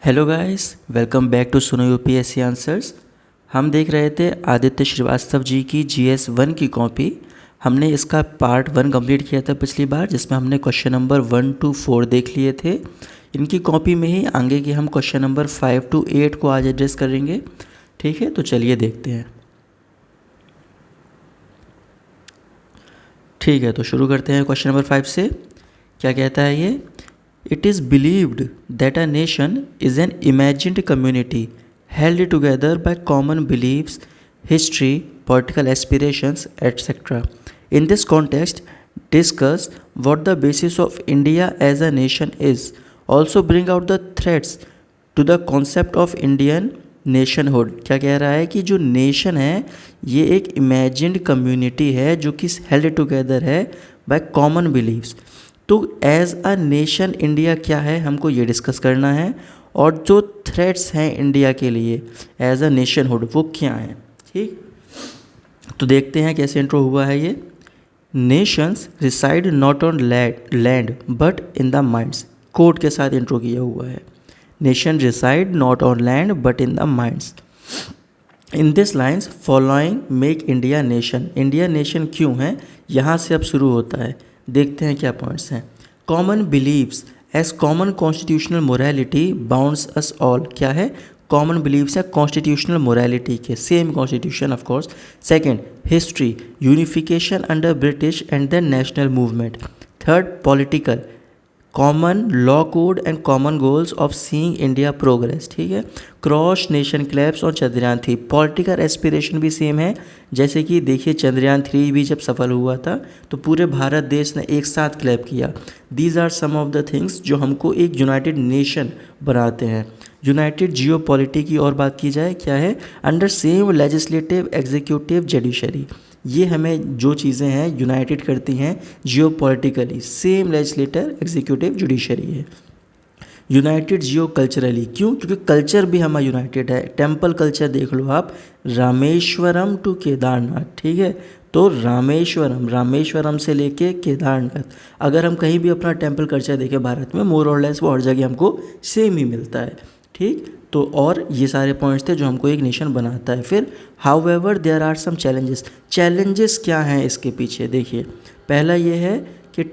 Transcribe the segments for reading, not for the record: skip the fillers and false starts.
Hello guys, welcome back to Suno UPSC answers. हम देख रहे थे आदित्य श्रीवास्तव जी की जीएस 1 की कॉपी। हमने इसका पार्ट 1 कंप्लीट किया था पिछली बार, जिसमें हमने क्वेश्चन नंबर 1 to 4 देख लिए थे। इनकी कॉपी में ही आगे के हम क्वेश्चन नंबर 5 to 8 को आज एड्रेस करेंगे। ठीक है, तो चलिए देखते हैं। ठीक है, तो शुरू करते हैं क्वेश्चन नंबर 5 से। क्या कहता है ये? It is believed that a nation is an imagined community held together by common beliefs, history, political aspirations, etc. In this context, discuss what the basis of India as a nation is. Also bring out the threats to the concept of Indian nationhood. क्या कह रहा है कि जो nation है ये एक imagined community है जो कि हेल्ड टुगेदर है बाय कॉमन बिलीव्स। तो एज अ नेशन इंडिया क्या है, हमको ये डिस्कस करना है। और जो थ्रेट्स हैं इंडिया के लिए एज अ नेशनहुड वो क्या हैं। ठीक, तो देखते हैं कैसे इंट्रो हुआ है ये। Nations reside not on land but in the minds. Code के साथ इंट्रो किया हुआ है। Nation reside not on land but in the minds. In this lines following make India nation. India nation क्यों है, यहाँ से अब शुरू होता है। देखते हैं क्या पॉइंट्स हैं। Common believes as common constitutional morality bounds us all. क्या है? कॉमन बिलीव्स है कॉन्स्टिट्यूशनल मोरालिटी के, same constitution of course. Second, history, unification under British and the national movement. Third, political, common law code and common goals of seeing India progress. ठीक है, cross nation claps और Chandrayaan 3। Political aspiration भी same है, जैसे कि देखिए चंद्रयान 3 भी जब सफल हुआ था तो पूरे भारत देश ने एक साथ क्लैप किया। These are some of the things जो हमको एक यूनाइटेड नेशन बनाते हैं। यूनाइटेड जियो पॉलिटी की और बात की जाए, क्या है? Under same legislative, executive, judiciary. ये हमें जो चीज़ें हैं यूनाइटेड करती हैं geopolitically, same legislator, executive, judiciary है। यूनाइटेड जियो कल्चरली, क्यों? क्योंकि कल्चर भी हमारा यूनाइटेड है। टेम्पल कल्चर देख लो आप, रामेश्वरम टू केदारनाथ। ठीक है, तो रामेश्वरम से लेके केदारनाथ, अगर हम कहीं भी अपना टेम्पल कल्चर देखें भारत में, मोर और लेस वो हर जगह हमको सेम ही मिलता है। ठीक, तो और ये सारे पॉइंट्स थे जो हमको एक नेशन बनाता है। फिर however there are some challenges. Challenges क्या हैं इसके पीछे? देखिए, पहला ये है कि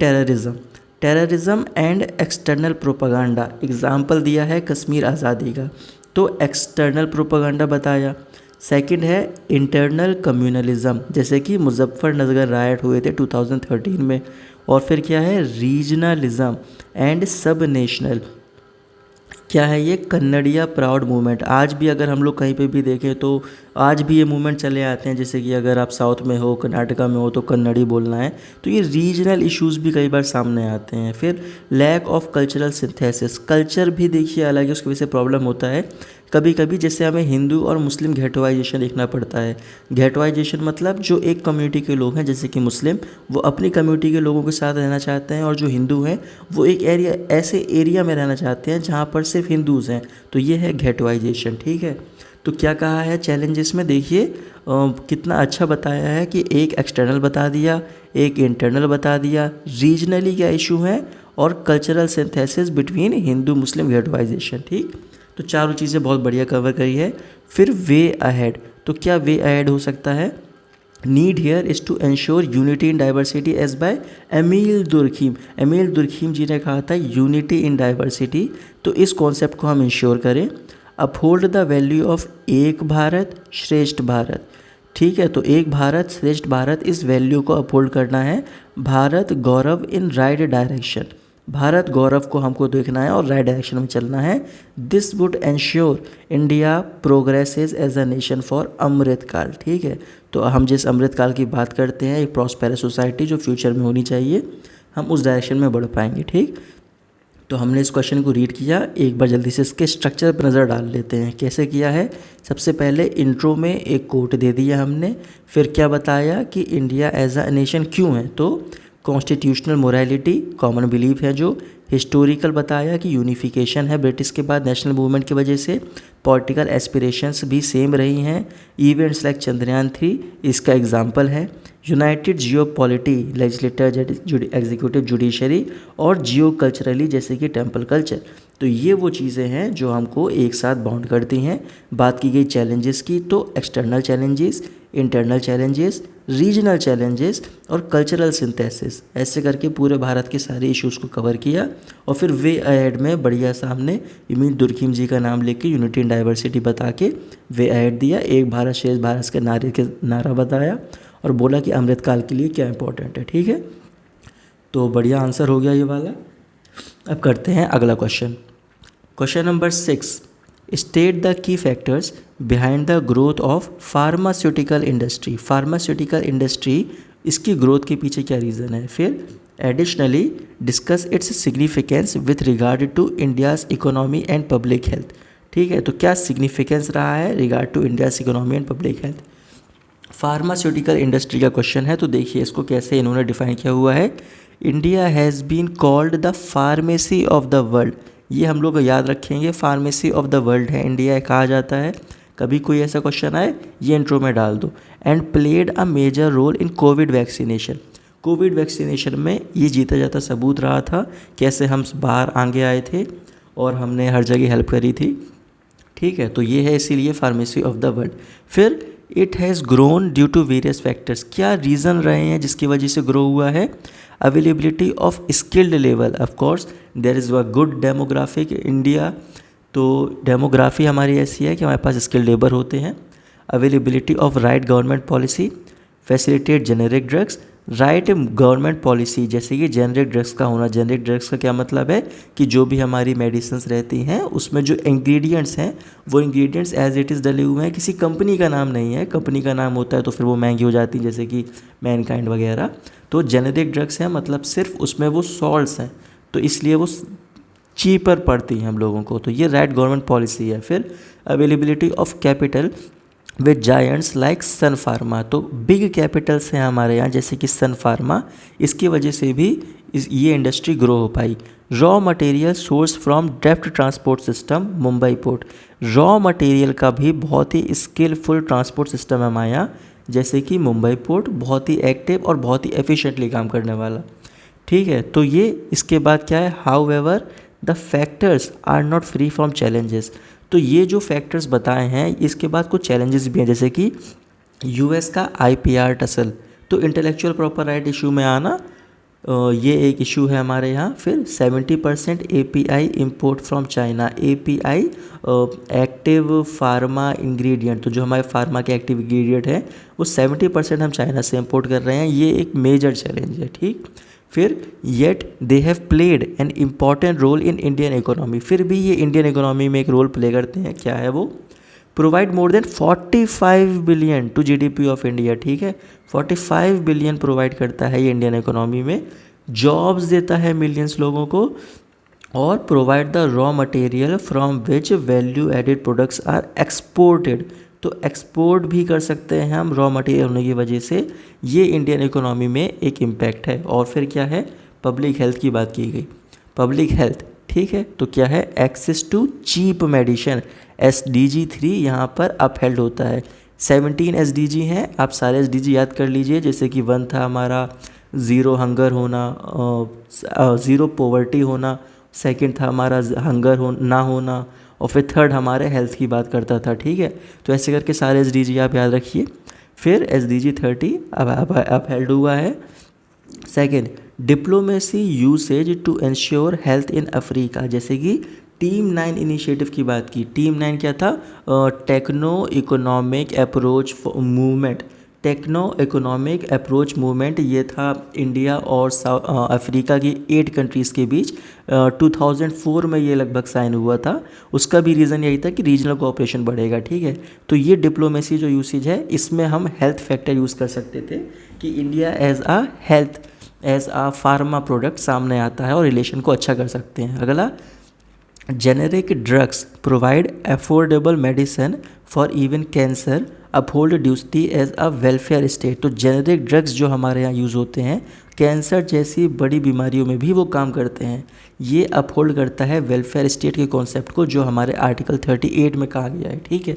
terrorism and external propaganda. Example दिया है कश्मीर आज़ादी का, तो एक्सटर्नल प्रोपागंडा बताया। सेकंड है इंटरनल कम्युनलिज्म, जैसे कि मुजफ्फरनगर राइट हुए थे 2013 में। और फिर क्या है? रीजनलिज्म एंड सब नेशनल। क्या है ये? कन्नड़िया प्राउड मूवमेंट। आज भी अगर हम लोग कहीं पे भी देखें तो आज भी ये मूवमेंट चले आते हैं, जैसे कि अगर आप साउथ में हो, कर्नाटका में हो तो कन्नड़ी बोलना है। तो ये रीजनल इश्यूज भी कई बार सामने आते हैं। फिर lack of cultural synthesis. Culture भी देखिए अलग है, उसकी वजह से प्रॉब्लम होता है कभी कभी। जैसे हमें हिंदू और मुस्लिम घेटवाइजेशन देखना पड़ता है। घेटवाइजेशन मतलब जो एक कम्युनिटी के लोग हैं जैसे कि मुस्लिम, वो अपनी कम्युनिटी के लोगों के साथ रहना चाहते हैं, और जो हिंदू हैं वो एक ऐसे एरिया में रहना चाहते हैं जहाँ पर सिर्फ हिंदूज़ हैं। तो ये है घेटवाइजेशन। ठीक है, तो क्या कहा है चैलेंजेस में? देखिए कितना अच्छा बताया है कि एक एक्सटर्नल बता दिया, एक इंटरनल बता दिया, रीजनली क्या इशू है, और कल्चरल सिंथेसिस बिटवीन हिंदू मुस्लिम घेटवाइजेशन। ठीक, तो चारों चीज़ें बहुत बढ़िया कवर करी है। फिर वे अहेड, तो क्या वे अहेड हो सकता है? Need here is to ensure unity in diversity as by Emile Durkheim. Emile Durkheim ji ने कहा था यूनिटी इन डाइवर्सिटी, तो इस कॉन्सेप्ट को हम इंश्योर करें। अपहोल्ड द वैल्यू ऑफ एक भारत श्रेष्ठ भारत। ठीक है, तो एक भारत श्रेष्ठ भारत, इस वैल्यू को अपहोल्ड करना है। भारत गौरव इन राइट डायरेक्शन। भारत गौरव को हमको देखना है और राइट डायरेक्शन में चलना है। This would ensure India progresses as a nation for Amritkaal. ठीक है, तो हम जिस अमृतकाल की बात करते हैं, एक प्रॉस्पेरस सोसाइटी जो फ्यूचर में होनी चाहिए, हम उस डायरेक्शन में बढ़ पाएंगे। ठीक, तो हमने इस क्वेश्चन को रीड किया, एक बार जल्दी से इसके स्ट्रक्चर पर नज़र डाल लेते हैं कैसे किया है। सबसे पहले इंट्रो में एक कोट दे दिया हमने, फिर क्या बताया कि इंडिया एज अ नेशन क्यों है, तो कॉन्स्टिट्यूशनल मोरालिटी, कॉमन बिलीफ है जो। हिस्टोरिकल बताया कि यूनिफिकेशन है ब्रिटिश के बाद नेशनल मूवमेंट की वजह से। पॉलिटिकल एस्पिरेशंस भी सेम रही हैं। इवेंट्स लाइक चंद्रयान 3 इसका एग्जाम्पल है। यूनाइटेड जियो पॉलिटी, लेजिस्लेटर, एग्जीक्यूटिव, जुडिशरी, और जियो कल्चरली जैसे कि टेम्पल कल्चर। तो ये वो चीज़ें हैं जो हमको एक साथ बाउंड करती हैं। बात की गई चैलेंजेस की, तो external challenges, internal challenges, regional challenges और कल्चरल सिंथेसिस, ऐसे करके पूरे भारत के सारे इश्यूज़ को कवर किया। और फिर वे अहेड में बढ़िया सा हमने इमिल दुर्खिम जी का नाम लेके यूनिटी इन डाइवर्सिटी बता के वे अहेड दिया, एक भारत श्रेष्ठ भारत के नारा बताया और बोला कि अमृतकाल के लिए क्या इंपॉर्टेंट है। ठीक है, तो बढ़िया आंसर हो गया ये वाला। अब करते हैं अगला question. Question number 6, state the key factors behind the growth of pharmaceutical industry. Pharmaceutical industry, इसकी ग्रोथ के पीछे क्या रीज़न है। फिर additionally discuss its significance with regard to India's economy and public health. ठीक है, तो क्या सिग्निफिकेंस रहा है regard to India's economy and public health. Pharmaceutical industry का क्वेश्चन है, तो देखिए इसको कैसे इन्होंने डिफाइन किया हुआ है। India has been called the pharmacy of the world. ये हम लोग याद रखेंगे, फार्मेसी ऑफ द वर्ल्ड है इंडिया, कहा जाता है। कभी कोई ऐसा क्वेश्चन आए ये इंट्रो में डाल दो। And played a major role in covid vaccination. Covid vaccination में ये जीता जाता सबूत रहा था, कैसे हम बाहर आगे आए थे और हमने हर जगह हेल्प करी थी। ठीक है, तो ये है इसीलिए फार्मेसी ऑफ द वर्ल्ड। फिर it has grown due to various factors. क्या रीज़न रहे हैं जिसकी वजह से ग्रो हुआ है। Availability of skilled level, of course there is a good demographic India, तो डेमोग्राफी हमारी ऐसी है कि हमारे पास स्किल्ड लेबर होते हैं। Availability of right government policy, facilitate generic drugs. Right government policy, जैसे कि जेनेरिक ड्रग्स का होना। जेनेरिक ड्रग्स का क्या मतलब है कि जो भी हमारी मेडिसिन्स रहती हैं उसमें जो इंग्रेडिएंट्स हैं वो इंग्रेडिएंट्स एज इट इज़ डले हुए हैं, किसी कंपनी का नाम नहीं है। कंपनी का नाम होता है तो फिर वो महंगी हो जाती है, जैसे कि मैनकाइंड वगैरह। तो जेनेरिक ड्रग्स हैं मतलब सिर्फ उसमें वो सॉल्ट्स हैं, तो इसलिए वो चीपर पड़ती हैं हम लोगों को। तो ये राइट गवर्नमेंट पॉलिसी है। फिर availability of capital with giants like Sun Pharma, तो बिग कैपिटल्स हैं हमारे यहाँ जैसे कि सन फार्मा, इसकी वजह से भी ये इंडस्ट्री ग्रो हो पाई। Raw material source from draft transport system Mumbai port. Raw material का भी बहुत ही स्किलफुल ट्रांसपोर्ट सिस्टम है हमारे यहाँ, जैसे कि मुंबई पोर्ट बहुत ही एक्टिव और बहुत ही एफिशिएंटली काम करने वाला। ठीक है, तो ये इसके बाद क्या है, however the factors are not free from challenges. तो ये जो फैक्टर्स बताए हैं इसके बाद कुछ चैलेंजेस भी हैं, जैसे कि यूएस का आईपीआर टसल, तो इंटेलेक्चुअल प्रॉपर राइट इशू में आना, ये एक इशू है हमारे यहाँ। फिर 70% API import from China. API active pharma ingredient, तो जो हमारे फार्मा के एक्टिव इंग्रेडिएंट हैं वो 70% हम चाइना से इंपोर्ट कर रहे हैं, ये एक मेजर चैलेंज है। ठीक, फिर yet they have played an important role in Indian economy. फिर भी ये इंडियन इकोनॉमी में एक रोल प्ले करते हैं, क्या है वो, provide more than 45 billion to GDP of India. ठीक है, 45 बिलियन प्रोवाइड करता है ये इंडियन इकोनॉमी में, जॉब्स देता है मिलियंस लोगों को, और provide the raw material from which value added products are exported. तो एक्सपोर्ट भी कर सकते हैं हम रॉ मटेरियल होने की वजह से, ये इंडियन इकोनॉमी में एक इम्पैक्ट है। और फिर क्या है, पब्लिक हेल्थ की बात की गई, पब्लिक हेल्थ। ठीक है, तो क्या है, access to cheap medicine, SDG 3 यहाँ पर अपहेल्ड होता है। 17 SDG हैं, आप सारे SDG याद कर लीजिए, जैसे कि 1 था हमारा ज़ीरो हंगर होना, ज़ीरो पॉवर्टी होना, सेकंड था हमारा हंगर ना होना, और फिर थर्ड हमारे हेल्थ की बात करता था। ठीक है, तो ऐसे करके सारे SDG आप याद रखिए। फिर SDG 30 अब अपहेल्ड हुआ है। Second, diplomacy usage to ensure health in Africa, जैसे कि टीम 9 इनिशिएटिव की बात की। टीम 9 क्या था, techno economic approach movement. Techno economic approach movement ये था इंडिया और अफ्रीका की 8 कंट्रीज़ के बीच 2004 में ये लगभग साइन हुआ था। उसका भी रीज़न यही था कि रीजनल कोऑपरेशन बढ़ेगा। ठीक है, तो ये डिप्लोमेसी जो यूसेज है इसमें हम हेल्थ फैक्टर यूज़ कर सकते थे कि इंडिया एज आ फार्मा प्रोडक्ट सामने आता है और रिलेशन को अच्छा कर सकते हैं। अगला, generic drugs provide affordable medicine for even cancer, uphold duty as a welfare state. तो जेनेरिक ड्रग्स जो हमारे यहाँ यूज़ होते हैं कैंसर जैसी बड़ी बीमारियों में भी वो काम करते हैं, ये अपहोल्ड करता है वेलफेयर स्टेट के कॉन्सेप्ट को, जो हमारे आर्टिकल 38 में कहा गया है। ठीक है,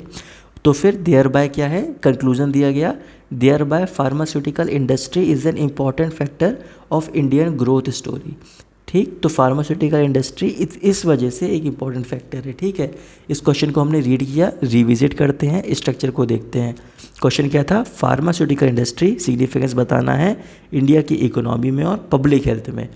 तो फिर देयर बाय क्या है, कंक्लूजन दिया गया, thereby pharmaceutical industry is an important factor of Indian growth story. ठीक। तो फार्मास्यूटिकल इंडस्ट्री इस वजह से एक इम्पॉर्टेंट फैक्टर है, ठीक है। इस क्वेश्चन को हमने रीड किया, रिविजिट करते हैं, स्ट्रक्चर को देखते हैं। क्वेश्चन क्या था, फार्मास्यूटिकल इंडस्ट्री सिग्निफिकेंस बताना है इंडिया की इकोनॉमी में और पब्लिक हेल्थ में।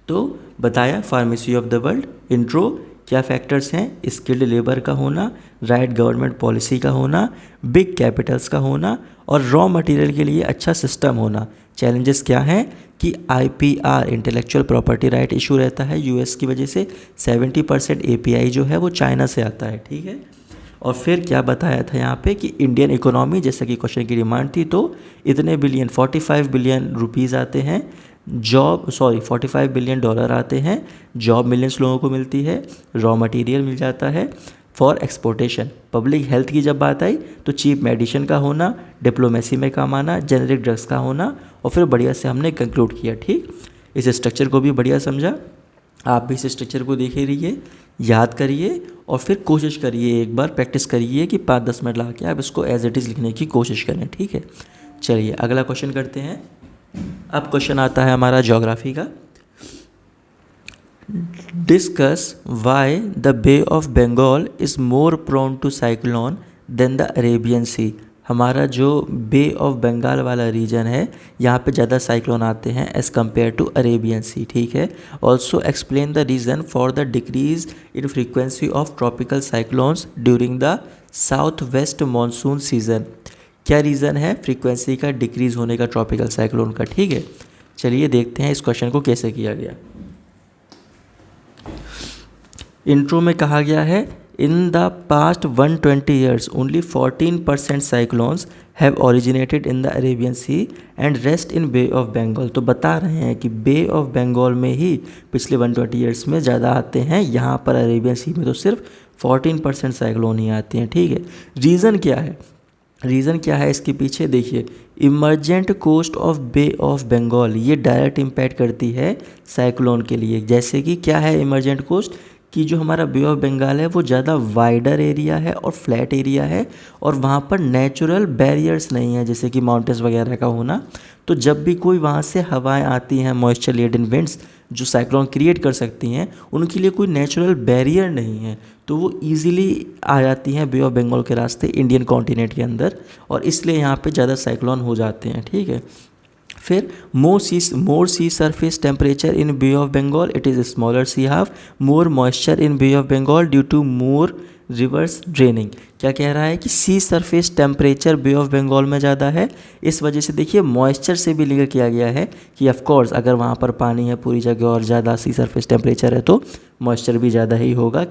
तो बताया pharmacy of the world. Intro, क्या फैक्टर्स हैं, स्किल्ड लेबर का होना, राइट गवर्नमेंट पॉलिसी का होना, बिग कैपिटल्स का होना और रॉ मटेरियल के लिए अच्छा सिस्टम होना। चैलेंजेस क्या हैं कि IPR intellectual property right issue रहता है यूएस की वजह से, 70% API जो है वो चाइना से आता है, ठीक है। और फिर क्या बताया था यहाँ पे कि इंडियन इकोनॉमी, जैसा कि क्वेश्चन की डिमांड थी, तो इतने बिलियन 45 बिलियन रुपीज़ आते हैं, 45 बिलियन डॉलर आते हैं, जॉब मिलियंस लोगों को मिलती है, रॉ मटेरियल मिल जाता है फॉर एक्सपोर्टेशन। पब्लिक हेल्थ की जब बात आई तो चीप मेडिसिन का होना, डिप्लोमेसी में काम आना, जेनरिक ड्रग्स का होना, और फिर बढ़िया से हमने कंक्लूड किया, ठीक। इस स्ट्रक्चर को भी बढ़िया समझा, आप भी इस स्ट्रक्चर को देखे रहिए, याद करिए और फिर कोशिश करिए, एक बार प्रैक्टिस करिए कि 5-10 मिनट ला के आप इसको एज इट इज़ लिखने की कोशिश करें, ठीक है। चलिए अगला क्वेश्चन करते हैं। अब क्वेश्चन आता है हमारा ज्योग्राफी का। Discuss why the Bay of Bengal is more prone to cyclone than the Arabian Sea. हमारा जो बे ऑफ बंगाल वाला रीजन है, यहाँ पे ज़्यादा साइक्लोन आते हैं एज़ कम्पेयर टू अरेबियन सी, ठीक है। Also explain the reason for the decrease in frequency of tropical cyclones during the south west monsoon season. क्या रीज़न है फ्रीक्वेंसी का डिक्रीज़ होने का ट्रॉपिकल साइक्लोन का, ठीक है। चलिए देखते हैं इस क्वेश्चन को कैसे किया गया। इंट्रो में कहा गया है, in the past 120 years only 14% cyclones have originated in the Arabian Sea and rest in bay of Bengal. तो बता रहे हैं कि बे ऑफ बंगाल में ही पिछले 120 ईयर्स में ज़्यादा आते हैं, यहाँ पर अरेबियन सी में तो सिर्फ 14% साइक्लोन ही आते हैं, ठीक है। रीज़न क्या है, रीज़न क्या है इसके पीछे, देखिए emergent coast of Bay of Bengal, ये डायरेक्ट इम्पैक्ट करती है साइक्लोन के लिए। जैसे कि क्या है इमरजेंट कोस्ट, कि जो हमारा बे ऑफ बंगाल है वो ज़्यादा वाइडर एरिया है और फ्लैट एरिया है और वहाँ पर नेचुरल बैरियर्स नहीं है, जैसे कि माउंटेन्स वगैरह का होना। तो जब भी कोई वहाँ से हवाएं आती हैं, मॉइस्चर लेडन विंड्स जो साइक्लोन क्रिएट कर सकती हैं, उनके लिए कोई नेचुरल बैरियर नहीं है, तो वो इजीली आ जाती हैं बे ऑफ बंगाल के रास्ते इंडियन कॉन्टिनेंट के अंदर, और इसलिए यहाँ पे ज़्यादा साइक्लोन हो जाते हैं, ठीक है। फिर more sea surface temperature in bay of Bengal, it is smaller sea half, more moisture in bay of Bengal due to more rivers draining. क्या कह रहा है कि sea surface temperature Bay of Bengal में ज़्यादा है, इस वजह से देखिए मॉइस्चर से भी लिंक किया गया है कि ऑफ कोर्स अगर वहाँ पर पानी है पूरी जगह और ज़्यादा सी सरफेस टेम्परेचर है तो मॉइस्चर भी ज़्यादा ही होगा,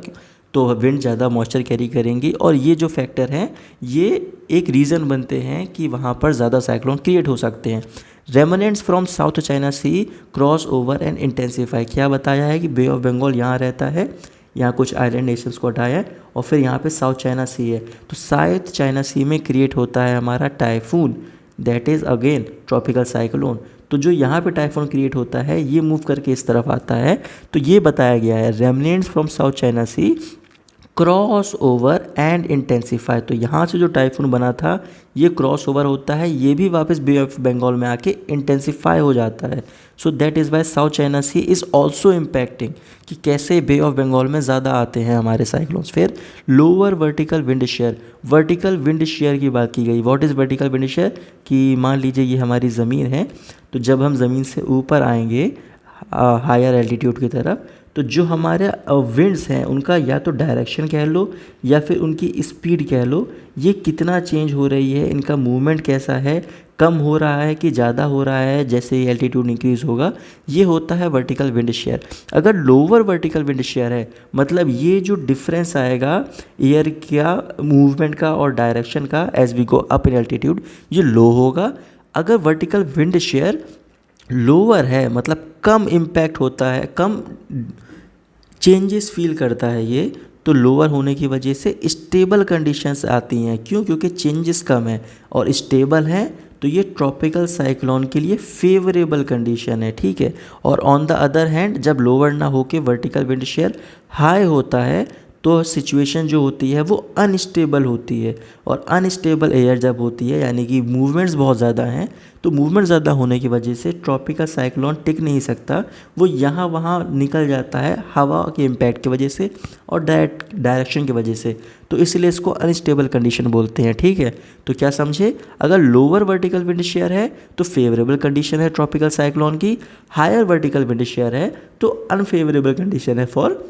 तो विंड ज़्यादा मॉइस्चर कैरी करेंगी, और ये जो फैक्टर हैं ये एक रीज़न बनते हैं कि वहाँ पर ज़्यादा साइक्लोन क्रिएट हो सकते हैं। Remnants from South China Sea cross over and intensify, क्या बताया है कि बे ऑफ बंगाल यहाँ रहता है, यहाँ कुछ आइलैंड नेशंस को हटाया है और फिर यहाँ पे साउथ चाइना सी है, तो साउथ चाइना सी में क्रिएट होता है हमारा typhoon, that is again tropical cyclone. तो जो यहाँ पे टाइफून क्रिएट होता है ये मूव करके इस तरफ आता है, तो ये बताया गया है remnants from South China Sea cross over and intensify. तो यहाँ से जो टाइफून बना था ये क्रॉस ओवर होता है, ये भी वापस बे ऑफ बंगाल में आके इंटेंसीफाई हो जाता है। So that is why South China Sea is also impacting, कि कैसे बे ऑफ बंगाल में ज़्यादा आते हैं हमारे साइक्लोन्स। फिर lower vertical wind share, vertical wind share की बात की गई। What is vertical wind share, कि मान लीजिए ये हमारी ज़मीन है, तो जब हम ज़मीन से ऊपर आएंगे हायर एल्टीट्यूड की तरफ, तो जो हमारे विंड्स हैं उनका या तो डायरेक्शन कह लो या फिर उनकी स्पीड कह लो, ये कितना चेंज हो रही है, इनका मूवमेंट कैसा है, कम हो रहा है कि ज़्यादा हो रहा है जैसे ही एल्टीट्यूड इंक्रीज़ होगा, ये होता है वर्टिकल विंड शेयर। अगर लोअर वर्टिकल विंड शेयर है, मतलब ये जो डिफरेंस आएगा एयर का मूवमेंट का और डायरेक्शन का as we go up in altitude, ये लो होगा। अगर वर्टिकल विंड शेयर लोअर है, मतलब कम इम्पैक्ट होता है, कम चेंजेस फील करता है ये, तो लोअर होने की वजह से स्टेबल कंडीशंस आती हैं। क्यों? क्योंकि चेंजेस कम है और स्टेबल है, तो ये ट्रॉपिकल साइक्लोन के लिए फेवरेबल कंडीशन है, ठीक है। और ऑन द अदर हैंड जब लोअर ना होके वर्टिकल विंड शेयर हाई होता है, तो सिचुएशन जो होती है वो अनस्टेबल होती है, और अनस्टेबल एयर जब होती है यानी कि मूवमेंट्स बहुत ज़्यादा हैं, तो मूवमेंट ज़्यादा होने की वजह से ट्रॉपिकल साइक्लोन टिक नहीं सकता, वो यहाँ वहाँ निकल जाता है हवा के इम्पैक्ट की वजह से और डायरेक्शन की वजह से, तो इसलिए इसको अनस्टेबल कंडीशन बोलते हैं। ठीक है, तो क्या समझे, अगर लोअर वर्टिकल विंड शेयर है तो फेवरेबल कंडीशन है ट्रॉपिकल साइक्लोन की, हायर वर्टिकल विंड शेयर है तो अनफेवरेबल कंडीशन है फॉर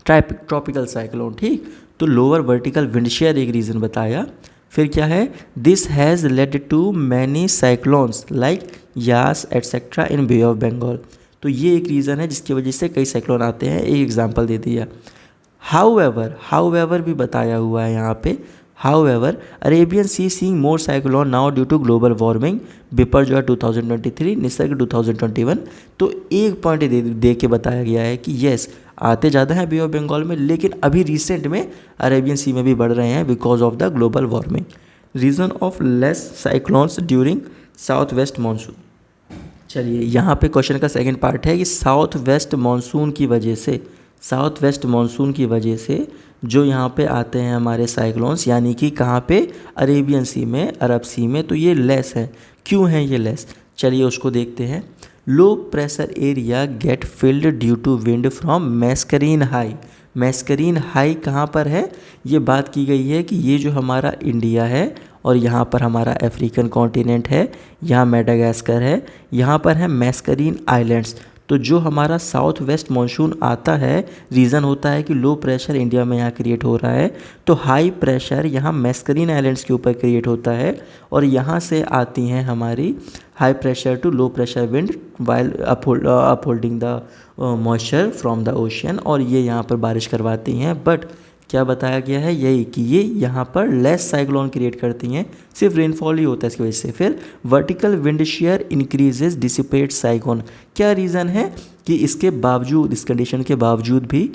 ट्रॉपिकल साइक्लोन। ठीक, तो लोअर वर्टिकल विंड शेयर एक रीज़न बताया। फिर क्या है, this has led to many cyclones like Yaas etcetera in bay of Bengal, तो ये एक रीज़न है जिसकी वजह से कई साइक्लोन आते हैं, एक एग्जांपल दे दिया। हाउएवर भी बताया हुआ है यहाँ पे, however Arabian Sea seeing more cyclone now due to global warming, बिपर जो है 2023, निसर्ग 2021, तो एक पॉइंट दे के बताया गया है कि येस आते ज़्यादा हैं बे ऑफ बंगाल में, लेकिन अभी रिसेंट में अरेबियन सी में भी बढ़ रहे हैं because of the global warming. Reason of less cyclones during south west monsoon. चलिए यहाँ पे क्वेश्चन का सेकंड पार्ट है कि साउथ वेस्ट मानसून की वजह से जो यहाँ पे आते हैं हमारे साइक्लोन्स, यानी कि कहाँ पे, अरेबियन सी में, अरब सी में, तो ये लेस है। क्यों है ये लेस, चलिए उसको देखते हैं। Low pressure area get filled due to wind from Mascarene High. Mascarene High कहाँ पर है, ये बात की गई है कि ये जो हमारा इंडिया है और यहाँ पर हमारा अफ्रीकन कॉन्टिनेंट है, यहाँ मेडागास्कर है, यहाँ पर है मैस्करीन आइलैंड्स। तो जो हमारा साउथ वेस्ट मानसून आता है, रीज़न होता है कि लो प्रेशर इंडिया में यहाँ क्रिएट हो रहा है, तो हाई प्रेशर यहाँ मैस्करीन आइलैंड्स के ऊपर क्रिएट होता है, और यहाँ से आती हैं हमारी high pressure to low pressure wind while upholding the moisture from the ocean, और ये यहाँ पर बारिश करवाती हैं। बट क्या बताया गया है, यही कि ये यहाँ पर लेस साइक्लोन क्रिएट करती हैं, सिर्फ रेनफॉल ही होता है इसकी वजह से। फिर vertical wind share increases dissipate cyclone. क्या रीज़न है कि इसके बावजूद, इस कंडीशन के बावजूद भी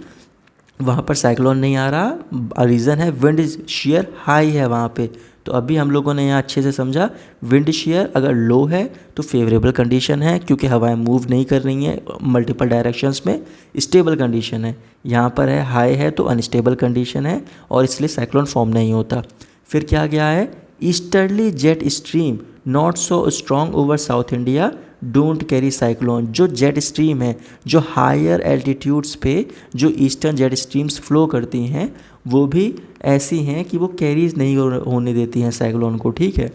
वहाँ पर साइक्लोन नहीं आ रहा, रीज़न है विंड शेयर हाई है वहाँ पे। तो अभी हम लोगों ने यहाँ अच्छे से समझा, विंड शेयर अगर लो है तो फेवरेबल कंडीशन है क्योंकि हवाएं मूव नहीं कर रही हैं मल्टीपल डायरेक्शंस में, स्टेबल कंडीशन है। यहाँ पर है हाई है तो अनस्टेबल कंडीशन है और इसलिए साइक्लोन फॉर्म नहीं होता। फिर क्या गया है, easterly jet stream not so strong over south India don't carry cyclone. जो जेट स्ट्रीम है, जो हायर एल्टीट्यूड्स पे जो ईस्टर्न जेट स्ट्रीम्स फ्लो करती हैं, वो भी ऐसी हैं कि वो कैरीज नहीं होने देती हैं साइक्लोन को। ठीक है,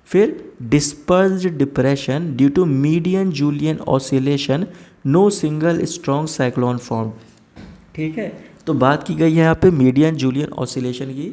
फिर dispersed depression due to median Julian oscillation no single strong cyclone form. ठीक है, तो बात की गई है यहाँ पे मीडियन जूलियन ऑसिलेशन की।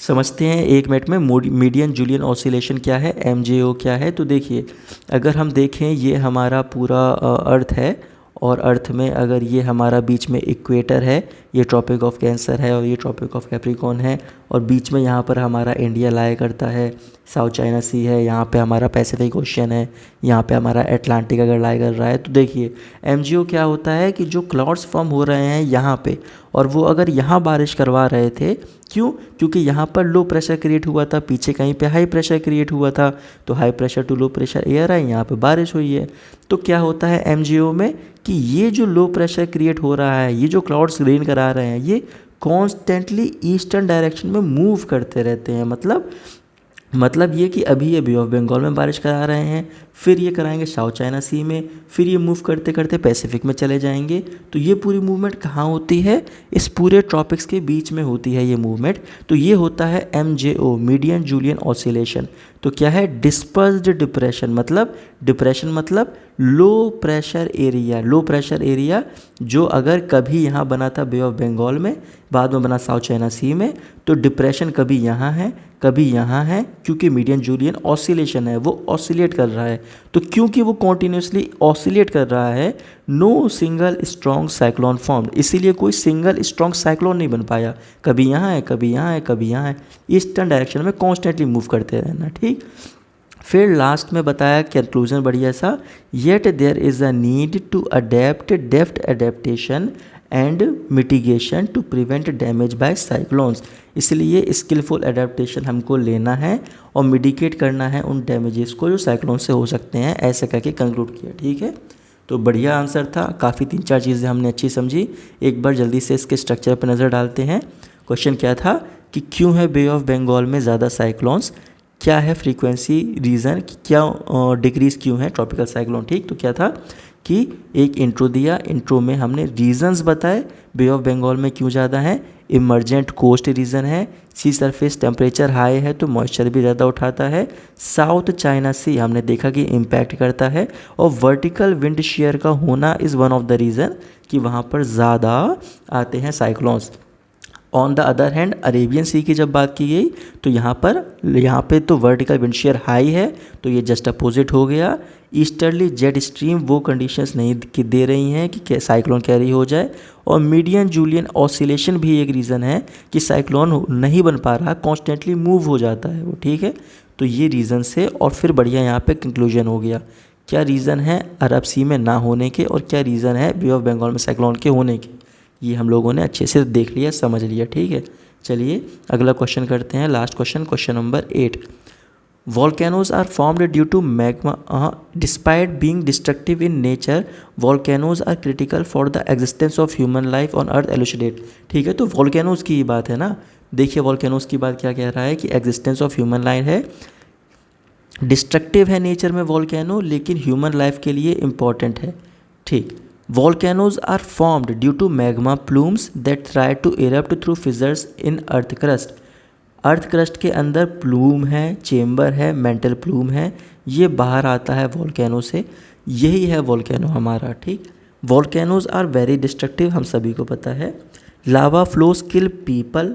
समझते हैं एक मिनट में मीडियन जूलियन ऑसिलेशन क्या है, MJO क्या है। तो देखिए, अगर हम देखें ये हमारा पूरा अर्थ है, और अर्थ में अगर ये हमारा बीच में इक्वेटर है, ये ट्रॉपिक ऑफ कैंसर है और ये ट्रॉपिक ऑफ कैप्रिकॉर्न है, और बीच में यहाँ पर हमारा इंडिया लाया करता है, साउथ चाइना सी है, यहाँ पे हमारा पैसिफिक ओशियन है, यहाँ पे हमारा एटलांटिक अगर लाया कर रहा है। तो देखिए MJO क्या होता है कि जो क्लाउड्स फॉर्म हो रहे हैं यहाँ पे, और वो अगर यहाँ बारिश करवा रहे थे, क्यों, क्योंकि यहाँ पर लो प्रेशर क्रिएट हुआ था, पीछे कहीं पे हाई प्रेशर क्रिएट हुआ था, तो high pressure to low pressure air है, यहाँ पे बारिश हुई है। तो क्या होता है MJO में कि ये जो लो प्रेशर क्रिएट हो रहा है, ये जो क्लाउड्स रेन करा रहे हैं, ये कॉन्स्टेंटली ईस्टर्न डायरेक्शन में मूव करते रहते हैं। मतलब ये कि अभी ये बे ऑफ बंगाल में बारिश करा रहे हैं, फिर ये कराएंगे साउथ चाइना सी में, फिर ये मूव करते करते पैसिफिक में चले जाएंगे। तो ये पूरी मूवमेंट कहाँ होती है, इस पूरे ट्रॉपिक्स के बीच में होती है ये मूवमेंट। तो ये होता है MJO, मीडियन जूलियन ऑसिलेशन। तो क्या है, डिस्पर्स्ड डिप्रेशन मतलब लो प्रेशर एरिया। लो प्रेशर एरिया जो अगर कभी यहाँ बना था बे ऑफ बंगाल में, बाद में बना साउथ चाइना सी में, तो डिप्रेशन कभी यहाँ है कभी यहाँ है, क्योंकि मीडियन जूलियन ऑसिलेशन है, वो ऑसिलेट कर रहा है। तो क्योंकि वो कॉन्टीन्यूसली ऑसिलेट कर रहा है, no single strong cyclone form, इसीलिए कोई सिंगल स्ट्रॉन्ग साइक्लोन नहीं बन पाया। कभी यहाँ है कभी यहाँ है कभी यहाँ है, ईस्टर्न डायरेक्शन में कॉन्स्टेंटली मूव करते रहना। ठीक, फिर लास्ट में बताया कंक्लूजन बढ़िया सा, yet there is a need to adapt deft adaptation and mitigation to prevent damage by cyclones. इसलिए स्किलफुल एडेप्टेशन हमको लेना है और मिटिगेट करना है उन डैमेजेस को जो साइक्लोन से हो सकते हैं, ऐसे करके कंक्लूड किया। ठीक है, तो बढ़िया आंसर था, काफ़ी 3-4 चीज़ें हमने अच्छी समझी। एक बार जल्दी से इसके स्ट्रक्चर पर नज़र डालते हैं। क्वेश्चन क्या था कि क्यों है बे ऑफ बंगाल में ज़्यादा साइक्लोन्स, क्या है फ्रीक्वेंसी रीज़न, क्या डिक्रीज़ क्यों है ट्रॉपिकल साइक्लोन। ठीक, तो क्या था कि एक इंट्रो दिया, इंट्रो में हमने रीजंस बताए बे ऑफ बंगाल में क्यों ज़्यादा है। इमरजेंट कोस्ट रीजन है, सी सरफेस टेम्परेचर हाई है तो मॉइस्चर भी ज़्यादा उठाता है। साउथ चाइना सी हमने देखा कि इम्पैक्ट करता है, और वर्टिकल विंड शेयर का होना is one of the reason कि वहाँ पर ज़्यादा आते हैं cyclones. On the other hand Arabian Sea की जब बात की गई तो यहाँ पे तो वर्टिकल विंड शेयर हाई है, तो ये जस्ट अपोजिट हो गया। ईस्टर्ली जेट स्ट्रीम वो कंडीशंस नहीं दे रही हैं कि साइक्लोन कैरी हो जाए, और मीडियन जूलियन ऑसिलेशन भी एक रीज़न है कि साइक्लोन नहीं बन पा रहा, कॉन्स्टेंटली मूव हो जाता है वो। ठीक है, तो ये रीज़न से, और फिर बढ़िया यहाँ पे कंक्लूजन हो गया। क्या रीज़न है अरब सी में ना होने के, और क्या रीज़न है बे ऑफ बंगाल में साइक्लोन के होने के, ये हम लोगों ने अच्छे से देख लिया, समझ लिया। ठीक है, चलिए अगला क्वेश्चन करते हैं, last question, question number 8। Volcanoes are formed due to magma. Despite being destructive in nature, volcanoes are critical for the existence of human life on Earth. Elucidate. ठीक है, तो volcanoes की बात है ना। देखिए volcanoes की बात क्या कह रहा है कि existence of human life है, डिस्ट्रक्टिव है नेचर में वॉल्केनो, लेकिन ह्यूमन लाइफ के लिए इम्पॉर्टेंट है। ठीक, volcanoes are formed due to magma plumes that try to erupt through fissures in earth crust. Earth crust के अंदर प्लूम है, चेम्बर है, मेंटल प्लूम है, ये बाहर आता है वॉल्केनो से, यही है वॉल्केनो हमारा। ठीक, वॉल्केनोज आर वेरी डिस्ट्रक्टिव, हम सभी को पता है। Lava flows kill people,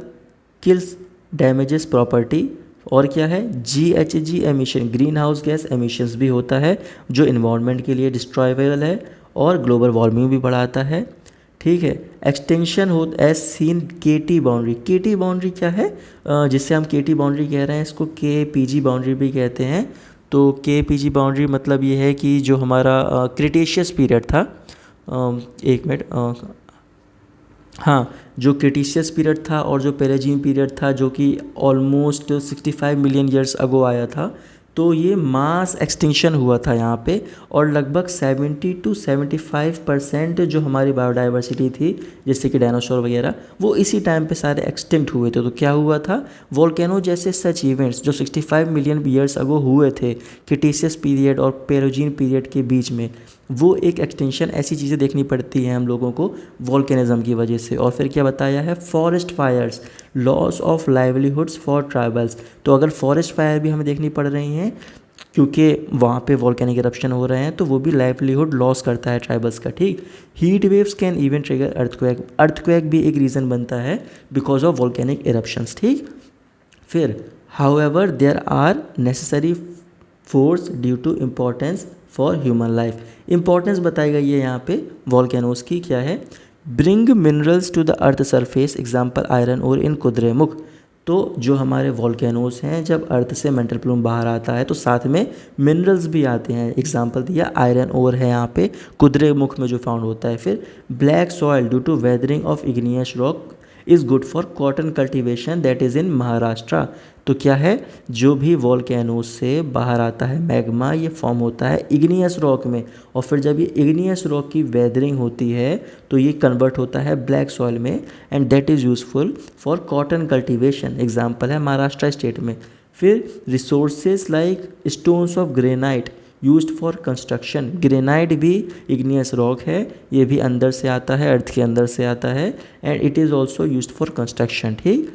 kills damages property, और क्या है GHG emission, greenhouse gas emissions भी होता है जो इन्वायरमेंट के लिए डिस्ट्रॉयबल है, और ग्लोबल वार्मिंग भी बढ़ाता है। ठीक है, एक्सटेंशन हो as seen KT boundary. KT boundary क्या है, जिससे हम KT बाउंड्री कह रहे हैं, इसको KPG बाउंड्री भी कहते हैं। तो KPG बाउंड्री मतलब ये है कि जो हमारा क्रिटेशियस पीरियड था, एक मिनट, हाँ, जो क्रिटेशियस पीरियड था और जो पेलेजियन पीरियड था, जो कि ऑलमोस्ट 65 मिलियन ईयर्स अगो आया था, तो ये मास एक्सटिंक्शन हुआ था यहाँ पे, और लगभग 70 to 75% जो हमारी बायोडाइवर्सिटी थी, जैसे कि डायनासोर वगैरह, वो इसी टाइम पे सारे एक्सटिंक्ट हुए थे। तो क्या हुआ था, वोल्केनो जैसे सच इवेंट्स जो 65 मिलियन ईयर्स अगो हुए थे क्रिटेशियस पीरियड और पेलेजियन पीरियड के बीच में, वो एक एक्सटेंशन, ऐसी चीज़ें देखनी पड़ती हैं हम लोगों को वॉल्केनिज्म की वजह से। और फिर क्या बताया है, forest fires, loss of livelihoods for tribals. तो अगर फॉरेस्ट फायर भी हमें देखनी पड़ रही हैं क्योंकि वहाँ पे वॉल्केनिक इरप्शन हो रहे हैं, तो वो भी लाइवलीहुड लॉस करता है ट्राइबल्स का। ठीक, heat waves can even trigger earthquake, earthquake भी एक रीज़न बनता है बिकॉज ऑफ वॉल्केनिक इरप्शंस। ठीक, फिर however there are necessary force due to importance for human life. Importance बताई गई है यहाँ पे वॉल्केनोस की, क्या है, bring minerals to the earth surface, example iron ore in Kudremukh. तो जो हमारे वॉल्केनोस हैं, जब अर्थ से मेंटल प्लूम बाहर आता है तो साथ में मिनरल्स भी आते हैं, एग्जाम्पल दिया आयरन ओर है यहाँ पे कुद्रेमुख में जो फाउंड होता है। फिर black soil due to weathering of igneous rock is good for cotton cultivation that is in Maharashtra. तो क्या है, जो भी वॉल्केनोस से बाहर आता है मैग्मा, ये फॉर्म होता है इग्नियस रॉक में, और फिर जब ये इग्नियस रॉक की वेदरिंग होती है तो ये कन्वर्ट होता है ब्लैक सॉइल में, and that is useful for cotton cultivation, example है महाराष्ट्र स्टेट में। फिर resources like stones of granite used for construction, granite भी इग्नियस रॉक है, ये भी अंदर से आता है, अर्थ के अंदर से आता है, and it is also used for construction. ठीक,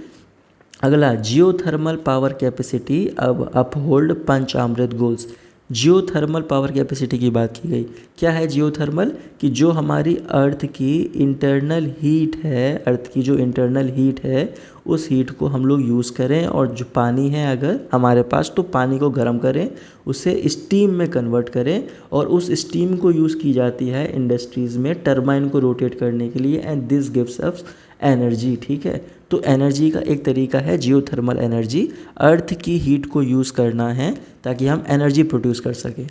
अगला जियोथर्मल पावर कैपेसिटी अब अपहोल्ड पंचामृत गोल्स। जियोथर्मल पावर कैपेसिटी की बात की गई, क्या है जियोथर्मल, कि जो हमारी अर्थ की इंटरनल हीट है, अर्थ की जो इंटरनल हीट है, उस हीट को हम लोग यूज़ करें, और जो पानी है अगर हमारे पास, तो पानी को गर्म करें, उसे स्टीम में कन्वर्ट करें, और उस स्टीम को यूज़ की जाती है इंडस्ट्रीज़ में टरबाइन को रोटेट करने के लिए, and this gives us energy. ठीक है, तो एनर्जी का एक तरीका है जियोथर्मल एनर्जी, अर्थ की हीट को यूज़ करना है ताकि हम एनर्जी प्रोड्यूस कर सकें।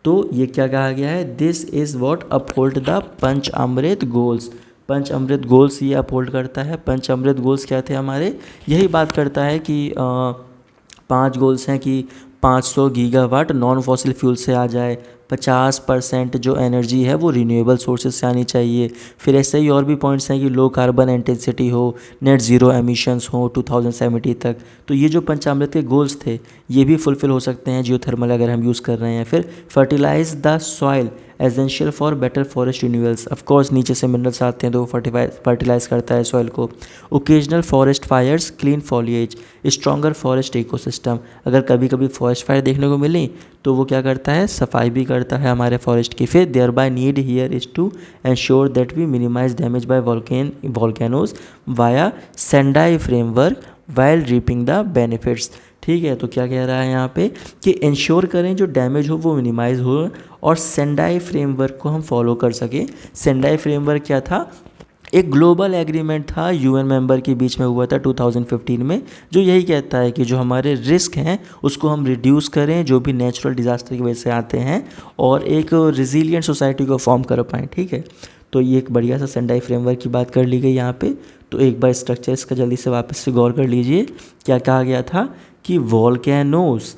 तो ये क्या कहा गया है, this is what uphold the Panchamrit goals. Panchamrit goals ये अपहोल्ड करता है। पंचामृत गोल्स क्या थे हमारे, यही बात करता है कि 5 गोल्स हैं कि 500 गीगावाट नॉन फॉसिल फ्यूल से आ जाए, 50% जो एनर्जी है वो रिन्यूएबल सोर्सेज से आनी चाहिए। फिर ऐसे ही और भी पॉइंट्स हैं कि लो कार्बन इंटेंसिटी हो, नेट ज़ीरो एमिशंस हो 2070 तक। तो ये जो पंचामृत के गोल्स थे ये भी फुलफ़िल हो सकते हैं जियोथर्मल अगर हम यूज़ कर रहे हैं। फिर fertilise the soil essential for better forest renewals, of course नीचे से मिनरल्स आते हैं तो वो फर्टिलाइज करता है सॉइल को। Occasional forest fires clean foliage, stronger forest ecosystem, अगर कभी कभी फॉरेस्ट फायर देखने को मिली तो वो क्या करता है, सफाई भी करता है हमारे फॉरेस्ट की। फिर thereby need here is to ensure that we minimise damage by volcanoes via Sendai framework while reaping the benefits. ठीक है, तो क्या कह रहा है यहाँ पे कि इंश्योर करें जो डैमेज हो वो मिनिमाइज हो और सेंडाई फ्रेमवर्क को हम फॉलो कर सकें। सेंडाई फ्रेमवर्क क्या था, एक ग्लोबल एग्रीमेंट था यूएन मेंबर के बीच में हुआ था 2015 में, जो यही कहता है कि जो हमारे रिस्क हैं उसको हम रिड्यूस करें जो भी नेचुरल डिज़ास्टर की वजह से आते हैं और एक रिजिलियंट सोसाइटी को फॉर्म कर पाएँ। ठीक है, तो ये एक बढ़िया सा सेंडाई फ्रेमवर्क की बात कर ली गई यहाँ पे। तो एक बार स्ट्रक्चर इसका जल्दी से वापस से गौर कर लीजिए। क्या कहा गया था कि वॉल्केनोज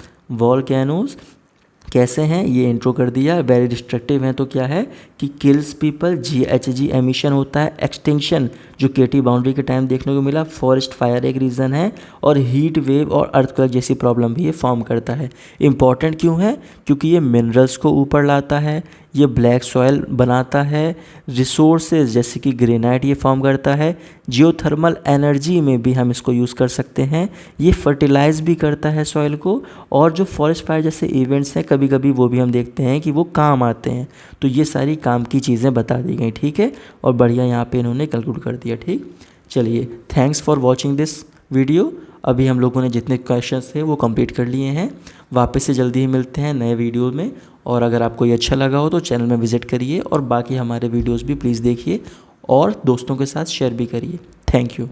कैसे हैं, ये इंट्रो कर दिया। वेरी डिस्ट्रक्टिव हैं तो क्या है कि किल्स पीपल, GHG एमिशन होता है, एक्सटिंक्शन जो केटी बाउंड्री के टाइम देखने को मिला, फॉरेस्ट फायर एक रीज़न है और हीट वेव और अर्थक्वेक जैसी प्रॉब्लम भी ये फॉर्म करता है। इम्पॉर्टेंट क्यों है, क्योंकि ये मिनरल्स को ऊपर लाता है, ये ब्लैक सॉयल बनाता है, रिसोर्सेज जैसे कि ग्रेनाइट ये फॉर्म करता है, जियोथर्मल एनर्जी में भी हम इसको यूज़ कर सकते हैं, ये फर्टिलाइज भी करता है सॉइल को, और जो फॉरेस्ट फायर जैसे इवेंट्स हैं कभी कभी वो भी हम देखते हैं कि वो काम आते हैं। तो ये सारी काम की चीज़ें बता दी गई। ठीक है, और बढ़िया यहाँ पे इन्होंने कंक्लूड कर दिया। ठीक, चलिए, thanks for watching this video. अभी हम लोगों ने जितने क्वेश्चंस थे वो कंप्लीट कर लिए हैं। वापस से जल्दी ही मिलते हैं नए वीडियो में, और अगर आपको ये अच्छा लगा हो तो चैनल में विजिट करिए और बाकी हमारे वीडियोस भी प्लीज़ देखिए और दोस्तों के साथ शेयर भी करिए। Thank you.